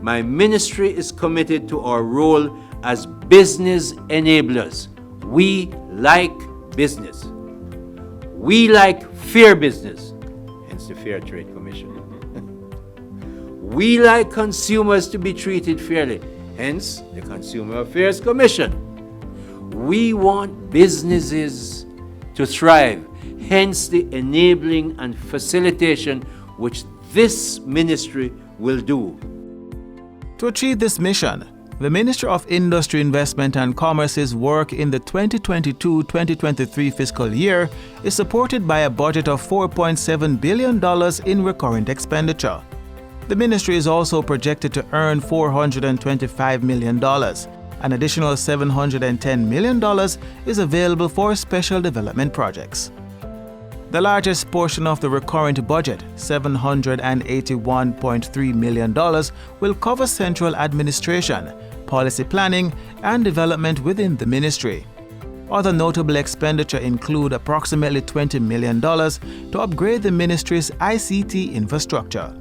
My ministry is committed to our role as business enablers. We like business. We like fair business, hence the Fair Trade Commission. We like consumers to be treated fairly, hence the Consumer Affairs Commission. We want businesses to thrive, hence the enabling and facilitation which this ministry will do. To achieve this mission, the Ministry of Industry, Investment and Commerce's work in the 2022-2023 fiscal year is supported by a budget of $4.7 billion in recurrent expenditure. The ministry is also projected to earn $425 million. An additional $710 million is available for special development projects. The largest portion of the recurrent budget, $781.3 million, will cover central administration, policy planning, and development within the ministry. Other notable expenditure include approximately $20 million to upgrade the ministry's ICT infrastructure.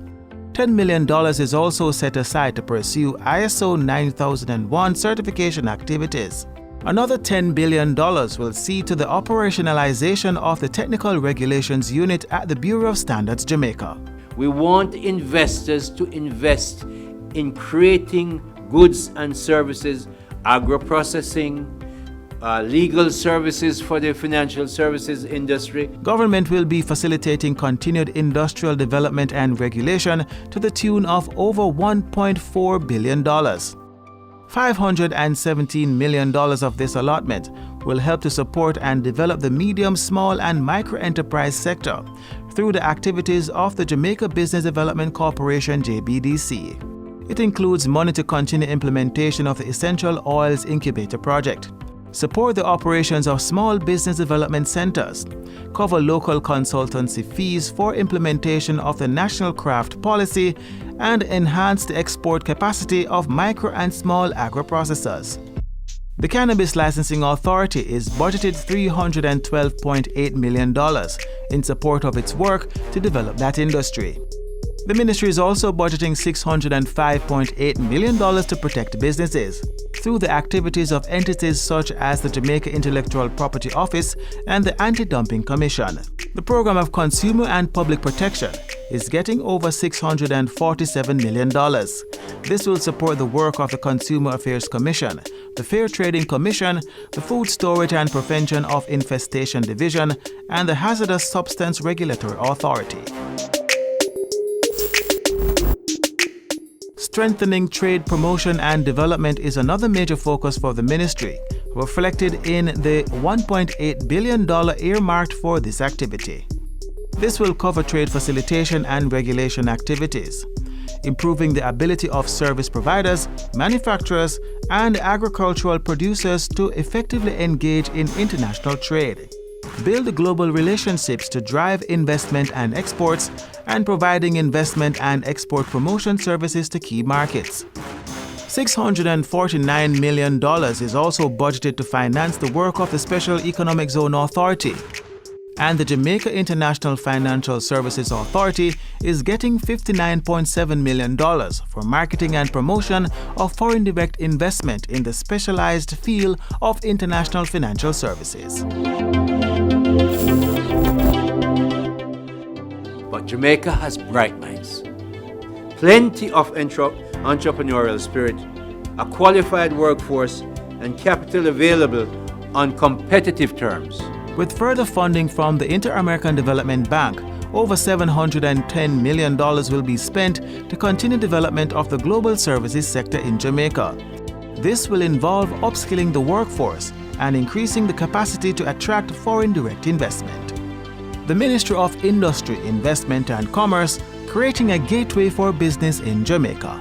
$10 million is also set aside to pursue ISO 9001 certification activities. Another $10 billion will see to the operationalization of the Technical Regulations Unit at the Bureau of Standards, Jamaica. We want investors to invest in creating goods and services, agro-processing, legal services for the financial services industry. Government will be facilitating continued industrial development and regulation to the tune of over $1.4 billion. $517 million of this allotment will help to support and develop the medium, small and micro-enterprise sector through the activities of the Jamaica Business Development Corporation JBDC. It includes money to continue implementation of the Essential Oils Incubator Project, support the operations of small business development centers, cover local consultancy fees for implementation of the National Craft Policy, and enhance the export capacity of micro and small agro-processors. The Cannabis Licensing Authority is budgeted $312.8 million in support of its work to develop that industry. The ministry is also budgeting $605.8 million to protect businesses through the activities of entities such as the Jamaica Intellectual Property Office and the Anti-Dumping Commission. The Program of Consumer and Public Protection is getting over $647 million. This will support the work of the Consumer Affairs Commission, the Fair Trading Commission, the Food Storage and Prevention of Infestation Division, and the Hazardous Substance Regulatory Authority. Strengthening trade promotion and development is another major focus for the ministry, reflected in the $1.8 billion earmarked for this activity. This will cover trade facilitation and regulation activities, improving the ability of service providers, manufacturers, and agricultural producers to effectively engage in international trade, build global relationships to drive investment and exports, and providing investment and export promotion services to key markets. $649 million is also budgeted to finance the work of the Special Economic Zone Authority, and the Jamaica International Financial Services Authority is getting $59.7 million for marketing and promotion of foreign direct investment in the specialized field of international financial services. But Jamaica has bright minds, plenty of entrepreneurial spirit, a qualified workforce, and capital available on competitive terms. With further funding from the Inter-American Development Bank, over $710 million will be spent to continue development of the global services sector in Jamaica. This will involve upskilling the workforce and increasing the capacity to attract foreign direct investment. The Ministry of Industry, Investment and Commerce, creating a gateway for business in Jamaica.